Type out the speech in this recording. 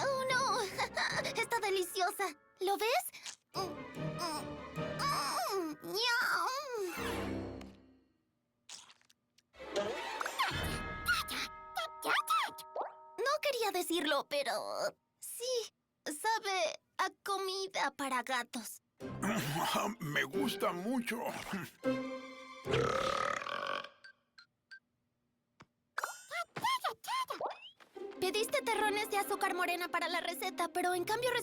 ¡Oh, no! ¡Está deliciosa! ¿Lo ves? No quería decirlo, pero sí, sabe a comida para gatos. Me gusta mucho. Pediste terrones de azúcar morena para la receta, pero en cambio